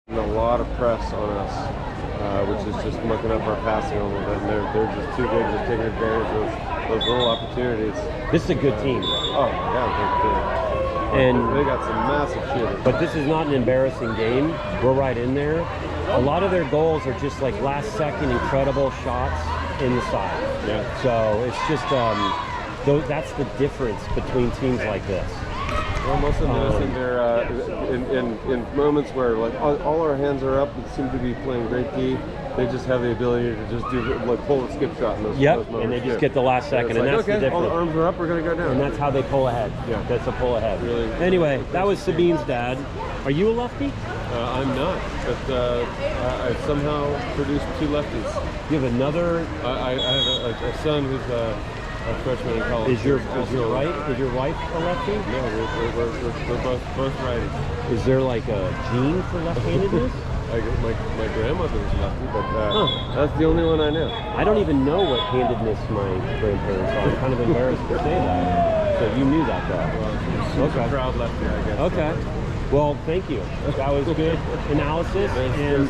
A lot of press on us, which is just mucking up our passing a little bit. And they're just too good, just taking advantage of those little opportunities. This is a good team. Oh my God, they're good. And they got some massive shooters. But this is not an embarrassing game. We're right in there. A lot of their goals are just like last second incredible shots in the side. Yeah. So it's just that's the difference between teams like this. Well, most of them they're in moments where like all our hands are up and seem to be playing great D. They just have the ability to just do like pull and skip shot in those, those moments. And they just get the last second, and that's the difference. All the arms are up, we're gonna go down. And that's how they pull ahead. Yeah, that's a pull ahead. Really. Anyway, that was Sabine's dad. Are you a lefty? I'm not, but I somehow produced two lefties. You have another. I have a son who's a freshman in college. Is your wife a lefty? No, we're both righties. Is there like a gene for left-handedness? My grandmother was lefty, but that's the only one I know. I don't even know what handedness my grandparents are. I'm kind of embarrassed to say that. So you knew that, though. Well, she's a proud lefty, I guess. Okay. Well, thank you. That was good analysis. And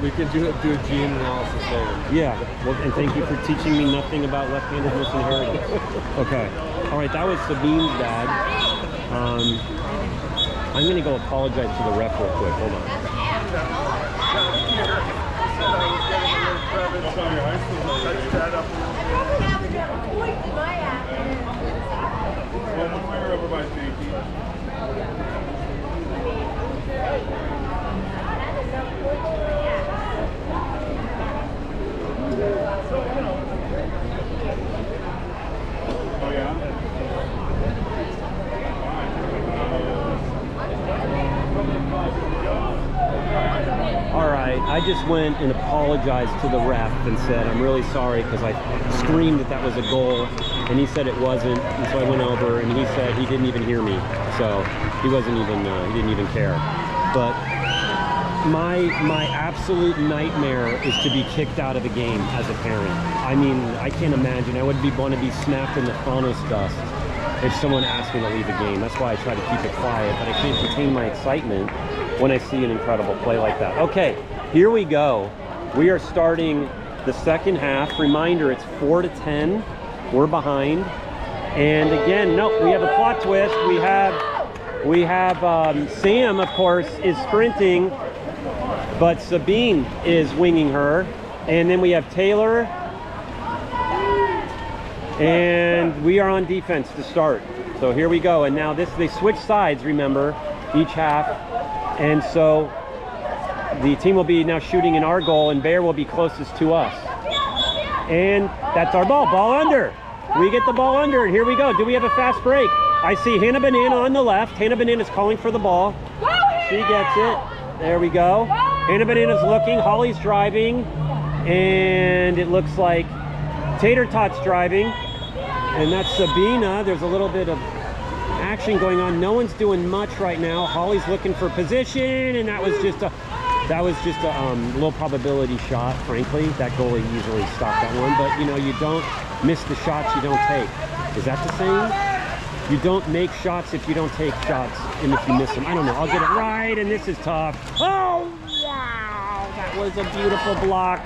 we can do a gene analysis there. Yeah. Well, and thank you for teaching me nothing about left-handedness inheritance. Okay. All right. That was Sabine's dad. I'm going to go apologize to the ref real quick. Hold on. All right, I just went and apologized to the ref and said I'm really sorry because I screamed that was a goal, and he said it wasn't, and so I went over and he said he didn't even hear me, so he wasn't even he didn't even care. But my absolute nightmare is to be kicked out of a game as a parent. I mean, I can't imagine. I would want to be snapped in the Thanos dust if someone asked me to leave a game. That's why I try to keep it quiet, but I can't contain my excitement when I see an incredible play like that. Okay, here we go. We are starting the second half. Reminder, it's 4-10. We're behind. And again, no, we have a plot twist. We have Sam, of course, is sprinting, but Sabine is winging her. And then we have Taylor. And we are on defense to start. So here we go. And now they switch sides, remember, each half. And so the team will be now shooting in our goal, and Bear will be closest to us. And that's our ball. Ball under. We get the ball under, and here we go. Do we have a fast break? I see Hannah Banana on the left. Hannah Banana is calling for the ball. She gets it. There we go. Hannah Banana's looking. Holly's driving. And it looks like Tater Tot's driving. And that's Sabina. There's a little bit of action going on. No one's doing much right now. Holly's looking for position, and that was just a low probability shot. Frankly, that goalie easily stopped that one. But you know, you don't miss the shots you don't take. Is that the saying? You don't make shots if you don't take shots, and if you miss them. I don't know. I'll get it right, and this is tough. Oh wow, that was a beautiful block.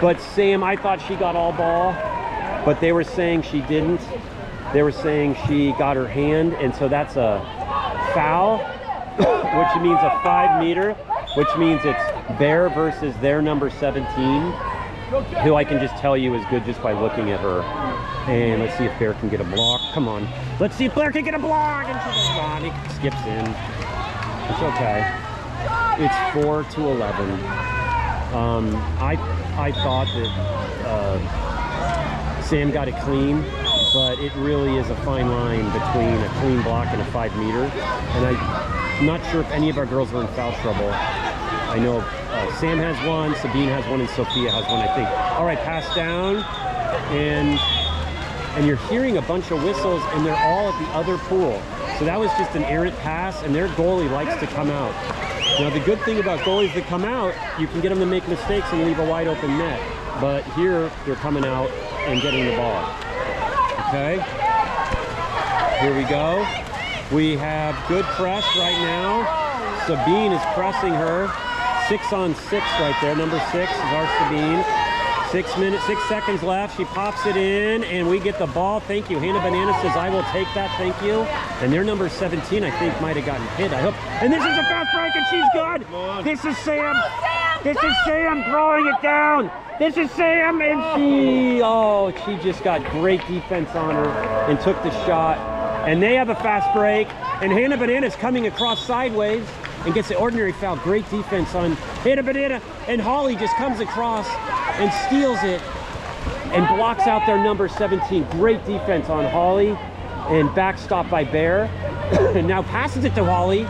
But Sam, I thought she got all ball, but they were saying she didn't. They were saying she got her hand, and so that's a foul, which means a 5 meter, which means it's Bear versus their number 17, who I can just tell you is good just by looking at her. And let's see if Bear can get a block. Come on. Let's see if Bear can get a block. And she does not. He skips in. It's okay. It's 4-11. I thought that Sam got it clean, but it really is a fine line between a clean block and a 5 meter. And I'm not sure if any of our girls are in foul trouble. I know Sam has one, Sabine has one, and Sophia has one, I think. All right, pass down, and you're hearing a bunch of whistles, and they're all at the other pool. So that was just an errant pass, and their goalie likes to come out. Now, the good thing about goalies that come out, you can get them to make mistakes and leave a wide open net. But here, they're coming out and getting the ball. Okay, here we go. We have good press right now. Sabine is pressing her. 6 on 6 right there. Number 6 is our Sabine. 6 seconds left. She pops it in, and we get the ball. Thank you. Hannah Banana says, I will take that. Thank you. And their number 17, I think, might have gotten hit. I hope. And this is a fast break, and she's good. This is Sam. This is Sam throwing it down. This is Sam, and she just got great defense on her and took the shot. And they have a fast break, and Hannah Banana's coming across sideways and gets the ordinary foul. Great defense on Hannah Banana, and Holly just comes across and steals it and blocks out their number 17. Great defense on Holly, and backstop by Bear. And now passes it to Holly,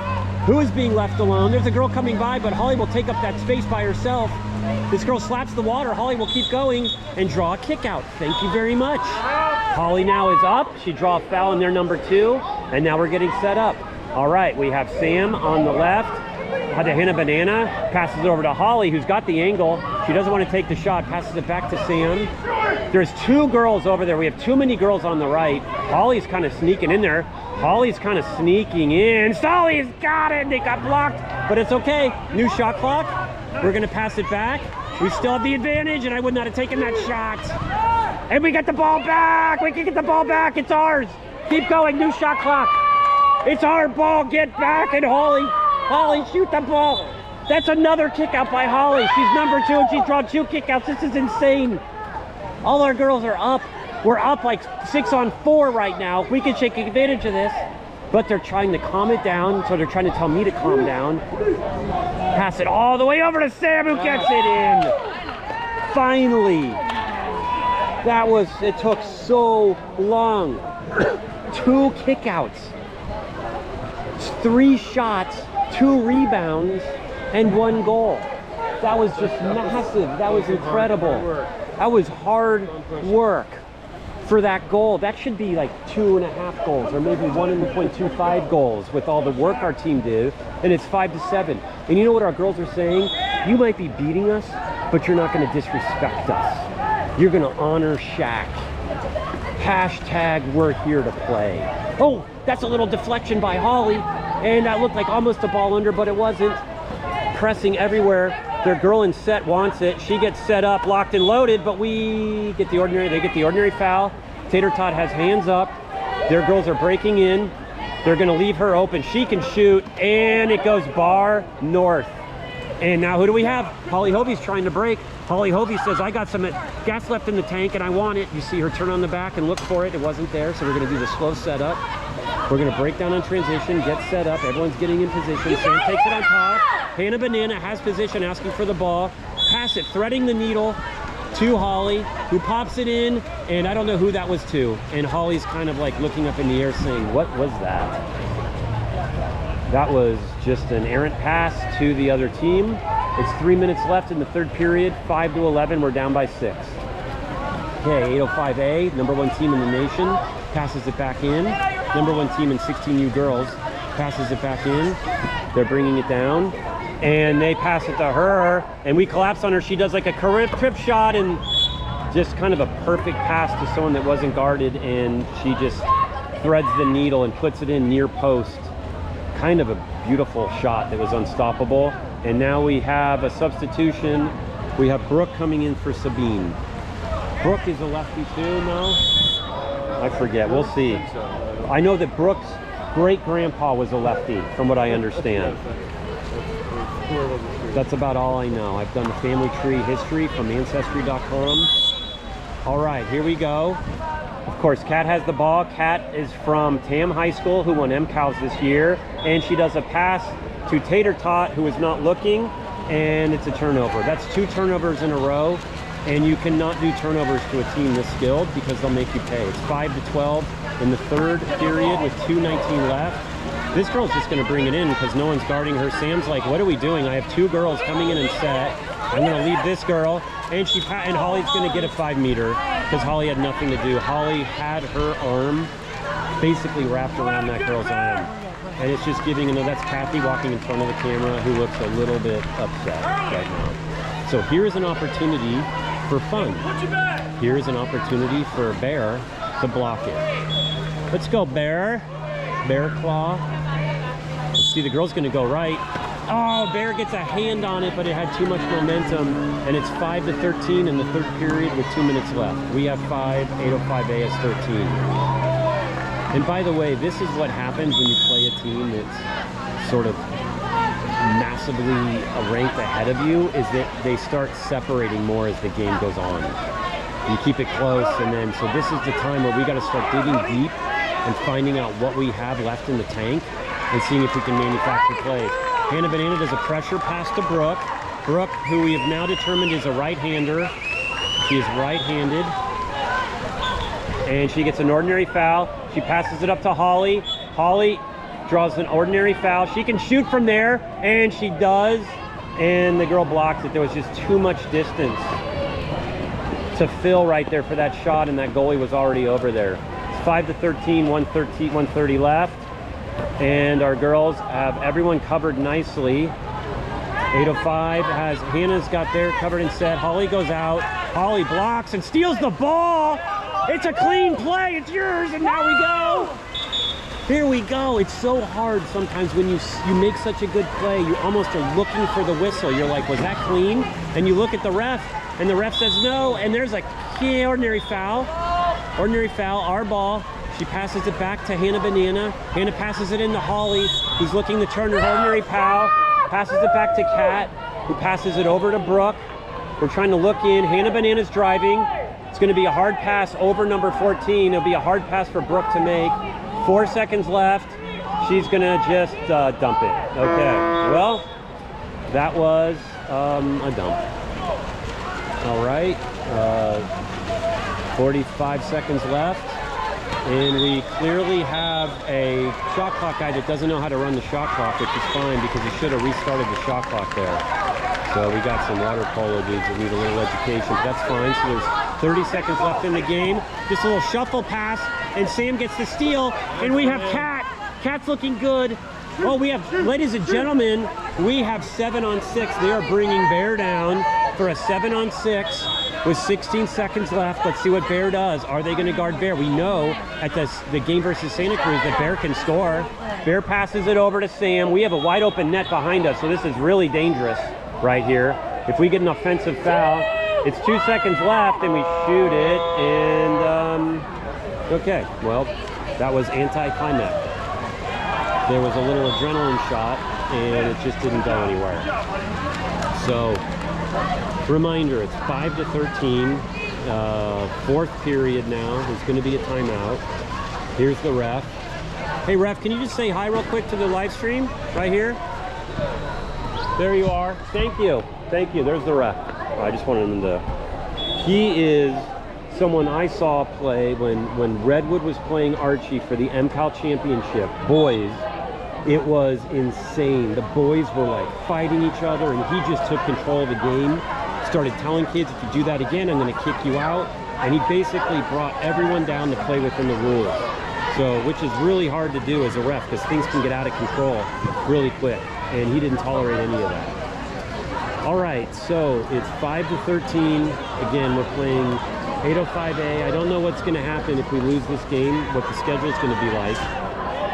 who is being left alone. There's a girl coming by, but Holly will take up that space by herself. This girl slaps the water. Holly will keep going and draw a kick out. Thank you very much. Holly now is up. She draw a foul in their number 2, and now we're getting set up. All right, we have Sam on the left. Had to Hannah Banana, passes it over to Holly, who's got the angle. She doesn't want to take the shot, passes it back to Sam. There's 2 girls over there. We have too many girls on the right. Holly's kind of sneaking in there. Holly's kind of sneaking in. Solly's got it. They got blocked, but it's okay. New shot clock. We're going to pass it back. We still have the advantage, and I would not have taken that shot. And we get the ball back. We can get the ball back. It's ours. Keep going. New shot clock. It's our ball. Get back. And Holly, shoot the ball. That's another kick out by Holly. She's number 2, and she's drawn 2 kickouts. This is insane. All our girls are up. We're up like 6 on 4 right now. We can take advantage of this, but they're trying to calm it down, so they're trying to tell me to calm down. Pass it all the way over to Sam, who gets it in. Finally. It took so long. 2 kickouts. 3 shots, 2 rebounds, and 1 goal. That was just massive. That was incredible. That was hard work for that goal. That should be like 2.5 goals, or maybe 1.25 goals with all the work our team did. And it's 5-7. And you know what our girls are saying? You might be beating us, but you're not going to disrespect us. You're going to honor SHAQ. Hashtag we're here to play. Oh, that's a little deflection by Holly. And that looked like almost a ball under, but it wasn't. Pressing everywhere. Their girl in set wants it. She gets set up, locked and loaded, but they get the ordinary foul. Tater Tot has hands up. Their girls are breaking in. They're gonna leave her open. She can shoot, and it goes bar north. And now who do we have? Holly Hovey's trying to break. Holly Hovey says, I got some gas left in the tank and I want it. You see her turn on the back and look for it. It wasn't there, so we're gonna do the slow setup. We're gonna break down on transition, get set up. Everyone's getting in position. Sam takes it on top. Hannah Banana has position, asking for the ball. Pass it, threading the needle to Holly, who pops it in, and I don't know who that was to. And Holly's kind of like looking up in the air saying, what was that? That was just an errant pass to the other team. It's 3 minutes left in the 3rd period, 5-11, we're down by 6. Okay, 805A, number 1 team in the nation, passes it back in. Number 1 team in 16U girls, passes it back in. They're bringing it down, and they pass it to her, and we collapse on her. She does like a trip shot, and just kind of a perfect pass to someone that wasn't guarded, and she just threads the needle and puts it in near post. Kind of a beautiful shot that was unstoppable. And now we have a substitution. We have Brooke coming in for Sabine. Brooke is a lefty too, no? I forget, we'll see. I know that Brooke's great-grandpa was a lefty, from what I understand. That's about all I know. I've done the family tree history from Ancestry.com. All right, here we go. Of course, Kat has the ball. Kat is from Tam High School, who won MCALs this year, and she does a pass to Tater Tot, who is not looking, and it's a turnover. That's 2 turnovers in a row, and you cannot do turnovers to a team this skilled because they'll make you pay. It's 5-12 in the 3rd period with 2:19 left. This girl's just going to bring it in because no one's guarding her. Sam's like, what are we doing? I have 2 girls coming in and set. I'm going to leave this girl, and Holly's going to get a 5-meter because Holly had nothing to do. Holly had her arm basically wrapped around that girl's arm. And it's just giving, that's Kathy walking in front of the camera, who looks a little bit upset right now. So here's an opportunity for fun. Here's an opportunity for Bear to block it. Let's go, Bear. Bear Claw. Let's see, the girl's gonna go right. Oh, Bear gets a hand on it, but it had too much momentum, and it's 5-13 in the third period with 2 minutes left. We have 5, 805A has 13. And by the way, this is what happens when you play a team that's sort of massively ranked ahead of you, is that they start separating more as the game goes on. You keep it close, and then, so this is the time where we got to start digging deep and finding out what we have left in the tank and seeing if we can manufacture plays. Hannah Banana does a pressure pass to Brooke. Brooke, who we have now determined is a right-hander. She is right-handed. And she gets an ordinary foul. She passes it up to Holly. Holly draws an ordinary foul. She can shoot from there, and she does. And the girl blocks it. There was just too much distance to fill right there for that shot, and that goalie was already over there. It's 5-13, 130 left. And our girls have everyone covered nicely. 805 has, Hannah's got there covered and set. Holly goes out. Holly blocks and steals the ball. It's a clean play. It's yours, and now we go. There we go. It's so hard sometimes when you make such a good play, you almost are looking for the whistle. You're like, was that clean? And you look at the ref, and the ref says no, and there's a ordinary foul. Ordinary foul, our ball. She passes it back to Hannah Banana. Hannah passes it into Holly, who's looking to turn her ordinary foul. Passes it back to Kat, who passes it over to Brooke. We're trying to look in. Hannah Banana's driving. It's going to be a hard pass over number 14. It'll be a hard pass for Brooke to make. 4 seconds left. She's going to just dump it. Okay, well, that was a dump. All right, 45 seconds left. And we clearly have a shot clock guy that doesn't know how to run the shot clock, which is fine because he should have restarted the shot clock there. So we got some water polo dudes that need a little education, but that's fine. So there's 30 seconds left in the game. Just a little shuffle pass, and Sam gets the steal, and we have Kat. Kat's looking good. Oh, we have, ladies and gentlemen, we have 7-on-6. They are bringing Bear down for a 7-on-6. With 16 seconds left, let's see what Bear does. Are they going to guard Bear? We know at the game versus Santa Cruz that Bear can score. Bear passes it over to Sam. We have a wide open net behind us, so this is really dangerous right here. If we get an offensive foul, it's 2 seconds left, and we shoot it, and okay, well, that was anticlimactic. There was a little adrenaline shot, and it just didn't go anywhere. So, reminder, it's 5-13, fourth period now. There's going to be a timeout. Here's the ref. Hey ref, can you just say hi real quick to the live stream right here? There you are. Thank you. Thank you. There's the ref. I just wanted him to... He is someone I saw play when Redwood was playing Archie for the MCAL championship. Boys, it was insane. The boys were like fighting each other, and he just took control of the game. Started telling kids, if you do that again, I'm going to kick you out. And he basically brought everyone down to play within the rules. So, which is really hard to do as a ref, because things can get out of control really quick. And he didn't tolerate any of that. All right, so it's 5-13. Again, we're playing 805A. I don't know what's going to happen if we lose this game, what the schedule is going to be like.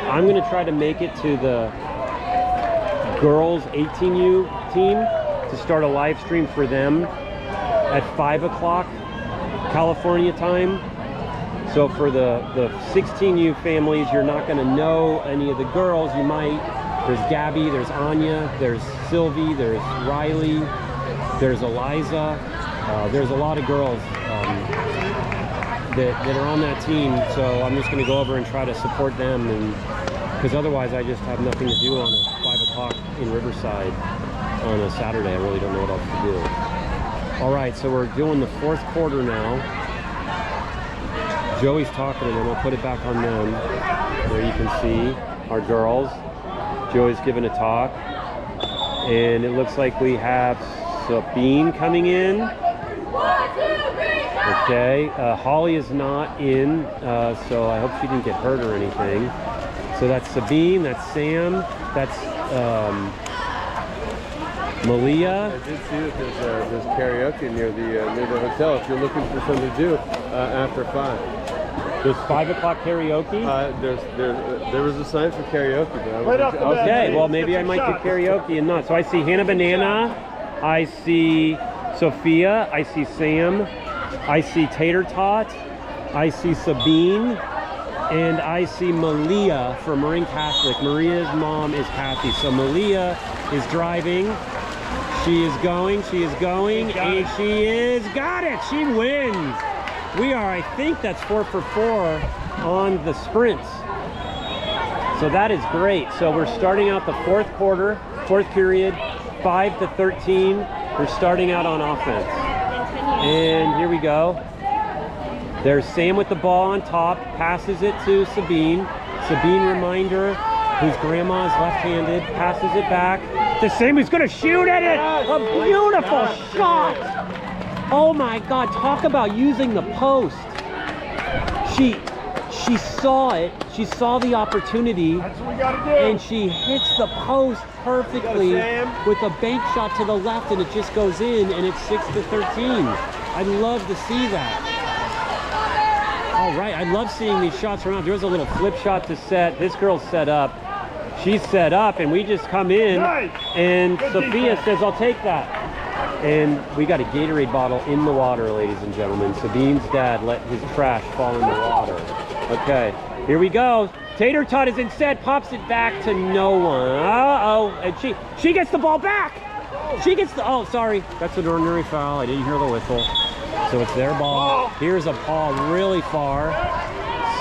I'm going to try to make it to the girls 18U team to start a live stream for them at 5 o'clock California time. So for the 16U families, you're not going to know any of the girls. You might. There's Gabby, there's Anya, there's Sylvie, there's Riley, there's Eliza. There's a lot of girls that are on that team. So I'm just going to go over and try to support them, and because otherwise I just have nothing to do on a 5 o'clock in Riverside on a Saturday. I really don't know what else to do. All right, so we're doing the fourth quarter now. Joey's talking to them. I'll put it back on them. There you can see our girls. Joey's giving a talk. And it looks like we have Sabine coming in. Okay, Holly is not in, so I hope she didn't get hurt or anything. So that's Sabine, that's Sam, that's Malia. I did see that there's karaoke near the hotel if you're looking for something to do after 5. There's 5 o'clock karaoke. There was a sign for karaoke, but I Right off the bat. Okay, well maybe I might do karaoke and not. So I see Hannah Banana, I see Sophia, I see Sam, I see Tater Tot, I see Sabine, and I see Malia from Marin Catholic. Maria's mom is Kathy. So Malia is driving. She is going, and she is, got it, she wins. We are, I think that's 4 for 4 on the sprints. So that is great. So we're starting out the fourth period, 5 to 13. We're starting out on offense. And here we go. There's Sam with the ball on top, passes it to Sabine. Sabine, reminder, whose grandma is left-handed, passes it back to Sam, who's gonna shoot at it. A beautiful shot. Oh my God, talk about using the post. She saw it, she saw the opportunity, That's what we gotta do. and she hits the post perfectly with a bank shot to the left, and it just goes in, and it's 6 to 13. I'd love to see that. All right, I love seeing these shots around. There's a little flip shot to set. This girl's set up. She's set up, and we just come in, and Sophia says, I'll take that. And we got a Gatorade bottle in the water, ladies and gentlemen. Sabine's dad let his trash fall in the water. Okay, here we go. Tater Tot is instead, pops it back to no one. Uh-oh, and she gets the ball back. She gets the, oh, sorry. That's an ordinary foul. I didn't hear the whistle. So it's their ball. Here's a ball really far.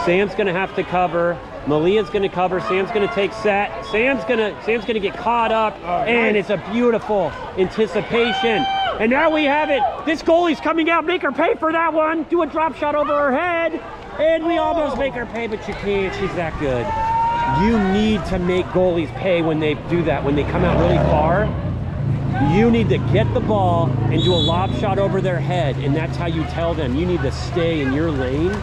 Sam's gonna have to cover. Malia's gonna cover. Sam's gonna take set. Sam's gonna get caught up, and it's a beautiful anticipation. And now we have it. This goalie's coming out. Make her pay for that one. Do a drop shot over her head, and we almost make her pay, but she can't. She's that good. You need to make goalies pay when they do that. When they come out really far, you need to get the ball and do a lob shot over their head, and that's how you tell them you need to stay in your lane.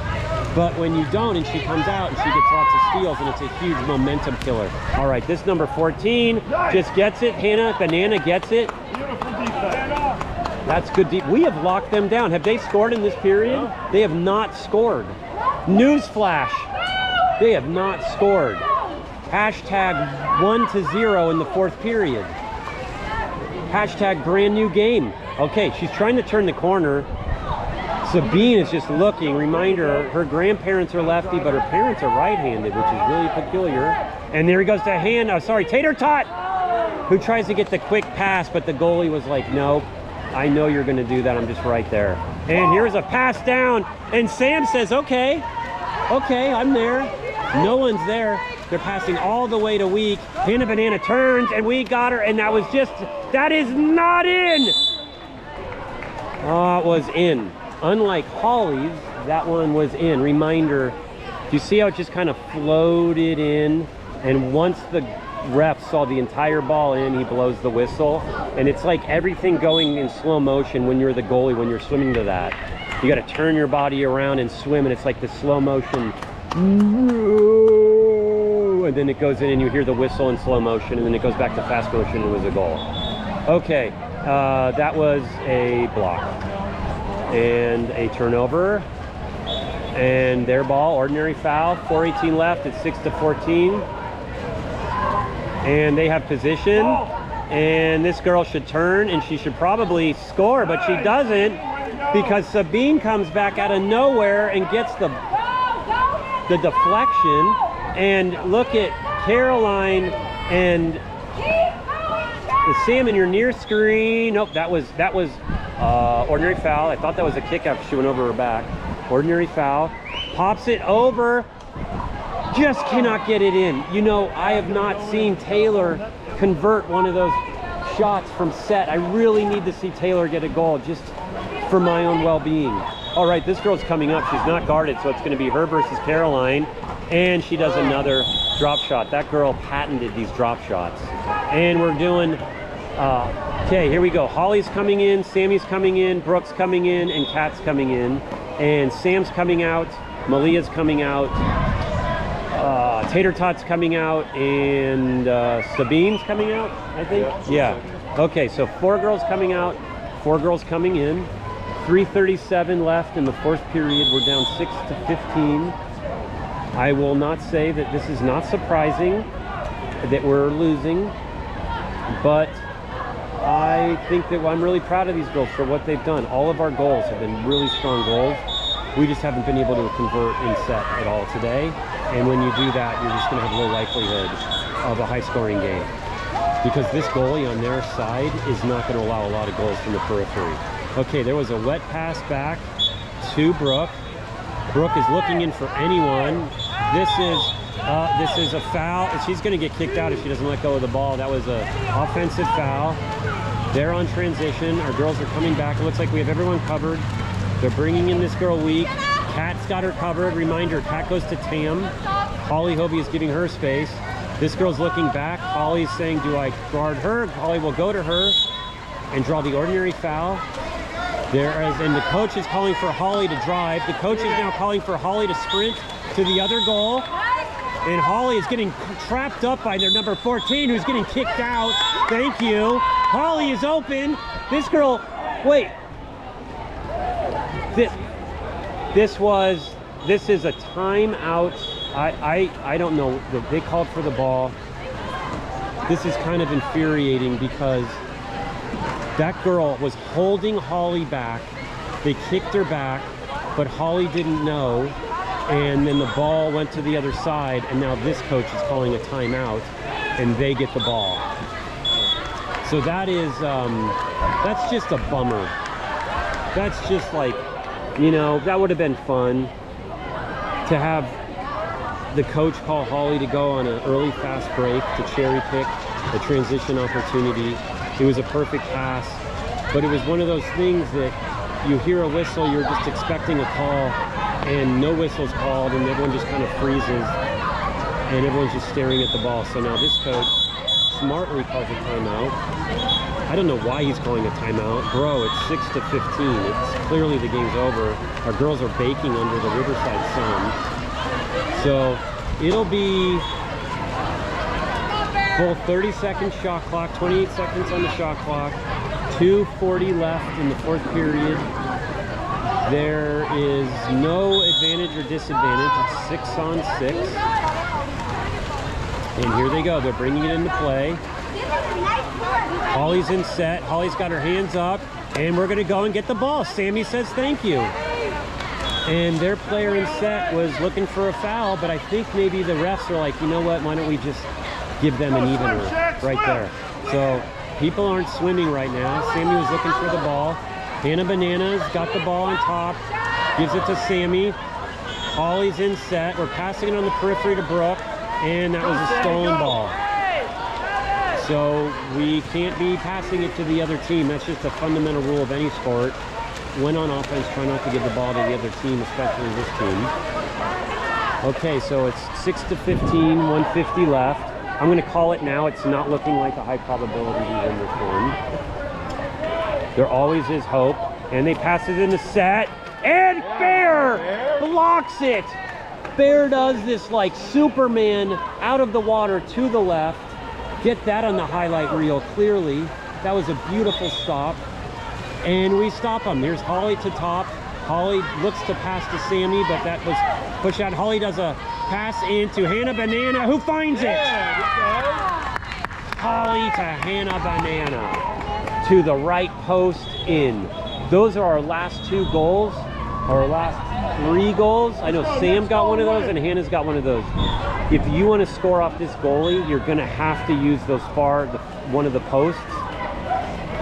But when you don't, and she comes out and she gets lots of steals, and it's a huge momentum killer. All right, this number 14 just gets it. Hannah Banana gets it. Beautiful defense. That's good deep. We have locked them down. Have they scored in this period? They have not scored. Newsflash. They have not scored. Hashtag 1-0 in the 4th period. Hashtag brand new game. Okay, she's trying to turn the corner. Sabine is just looking. Reminder, her grandparents are lefty, but her parents are right-handed, which is really peculiar. And there he goes to Tater Tot, who tries to get the quick pass, but the goalie was like, nope, I know you're gonna do that, I'm just right there. And here's a pass down, and Sam says, okay, I'm there. No one's there. They're passing all the way to Week. Hannah Banana turns, and we got her, and that is not in. It was in. Unlike Holly's, that one was in. Reminder, do you see how it just kind of floated in? And once the ref saw the entire ball in, he blows the whistle. And it's like everything going in slow motion when you're the goalie, when you're swimming to that. You got to turn your body around and swim, and it's like the slow motion. And then it goes in, and you hear the whistle in slow motion, and then it goes back to fast motion, and it was a goal. Okay, that was a block. And a turnover, and their ball, ordinary foul, 4:18 left, it's 6 to 14. And they have position, and this girl should turn, and she should probably score, but she doesn't, because Sabine comes back out of nowhere and gets the deflection. And look at Caroline and the Sam in your near screen. Nope, that was ordinary foul. I thought that was a kick after she went over her back. Ordinary foul. Pops it over. Just cannot get it in. You know, I have not seen Taylor convert one of those shots from set. I really need to see Taylor get a goal just for my own well-being. All right, this girl's coming up. She's not guarded, so it's going to be her versus Caroline. And she does another drop shot. That girl patented these drop shots. And we're doing... okay, here we go. Holly's coming in, Sammy's coming in, Brooke's coming in, and Kat's coming in. And Sam's coming out, Malia's coming out, Tater Tot's coming out, and Sabine's coming out, I think? Yeah. Okay, so 4 girls coming out, 4 girls coming in. 3:37 left in the 4th period. We're down 6 to 15. I will not say that this is not surprising that we're losing, but I think that I'm really proud of these girls for what they've done. All of our goals have been really strong goals. We just haven't been able to convert in set at all today. And when you do that, you're just going to have low likelihood of a high-scoring game. Because this goalie on their side is not going to allow a lot of goals from the periphery. Okay, there was a wet pass back to Brooke. Brooke is looking in for anyone. This is a foul. She's going to get kicked out if she doesn't let go of the ball. That was an offensive foul. They're on transition. Our girls are coming back. It looks like we have everyone covered. They're bringing in this girl weak. Kat's got her covered. Reminder, Kat goes to Tam. Holly Hovey is giving her space. This girl's looking back. Holly's saying, do I guard her? Holly will go to her and draw the ordinary foul. And the coach is calling for Holly to drive. The coach is now calling for Holly to sprint to the other goal. And Holly is getting trapped up by their number 14, who's getting kicked out. Thank you. Holly is open. This girl, wait. This is a timeout. I don't know. They called for the ball. This is kind of infuriating because that girl was holding Holly back. They kicked her back, but Holly didn't know. And then the ball went to the other side, and now this coach is calling a timeout, and they get the ball. So that's just a bummer. That's just like, that would have been fun to have the coach call Holly to go on an early fast break to cherry pick a transition opportunity. It was a perfect pass, but it was one of those things that you hear a whistle, you're just expecting a call, and no whistle's called, and everyone just kind of freezes, and everyone's just staring at the ball. So now this coach smartly calls a timeout. I don't know why he's calling a timeout. Bro, it's 6-15. It's clearly the game's over. Our girls are baking under the Riverside sun. So it'll be full 30-second shot clock, 28 seconds on the shot clock, 2:40 left in the fourth period. There is no advantage or disadvantage. It's 6-on-6. And here they go. They're bringing it into play. Holly's in set. Holly's got her hands up. And we're going to go and get the ball. Sammy says thank you. And their player in set was looking for a foul, but I think maybe the refs are like, you know what, why don't we just give them an even right there. So people aren't swimming right now. Sammy was looking for the ball. Hannah Bananas got the ball on top, gives it to Sammy. Holly's in set. We're passing it on the periphery to Brooke, and that was a stolen ball. So we can't be passing it to the other team. That's just a fundamental rule of any sport. When on offense, try not to give the ball to the other team, especially this team. Okay, so it's 6-15, 150 left. I'm going to call it now. It's not looking like a high probability to win this one. There always is hope. And they pass it in the set. And Bear blocks it. Bear does this like Superman out of the water to the left. Get that on the highlight reel clearly. That was a beautiful stop. And we stop them. Here's Holly to top. Holly looks to pass to Sammy, but that was push out. Holly does a pass into Hannah Banana, who finds it. Holly to Hannah Banana to the right post in. Those are our last two goals, our last three goals. I know Sam got one of those and Hannah's got one of those. If you want to score off this goalie, you're going to have to use those one of the posts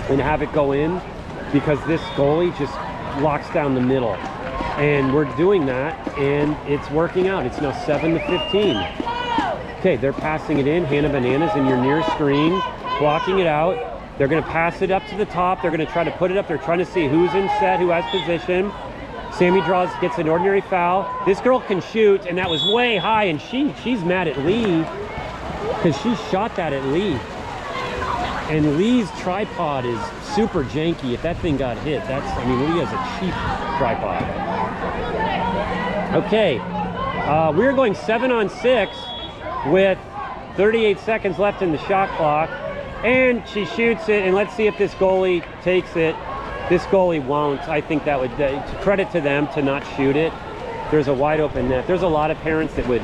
and have it go in, because this goalie just locks down the middle. And we're doing that, and it's working out. It's now 7-15. Okay, they're passing it in. Hannah Bananas in your near screen, blocking it out. They're going to pass it up to the top. They're going to try to put it up. They're trying to see who's in set, who has position. Sammy gets an ordinary foul. This girl can shoot, and that was way high, and she's mad at Lee because she shot that at Lee. And Lee's tripod is super janky. If that thing got hit, Lee has a cheap tripod. Okay, we're going 7-on-6 with 38 seconds left in the shot clock. And she shoots it, and let's see if this goalie takes it. This goalie won't. I think that would, credit to them to not shoot it. there's a wide open net. There's a lot of parents that would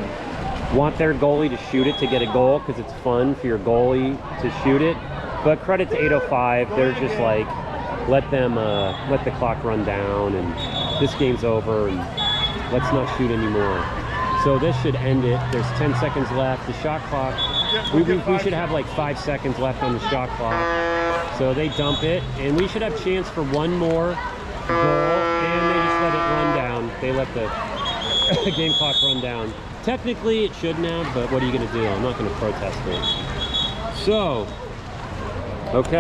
want their goalie to shoot it to get a goal because it's fun for your goalie to shoot it. But credit to 805, they're just like, let the clock run down and this game's over and let's not shoot anymore. So this should end it. There's 10 seconds left. The shot clock, we should have like 5 seconds left on the shot clock. So they dump it and we should have chance for one more goal and they just let it run down. They let the game clock run down. Technically it shouldn't have, but what are you gonna do? I'm not gonna protest it. So, okay.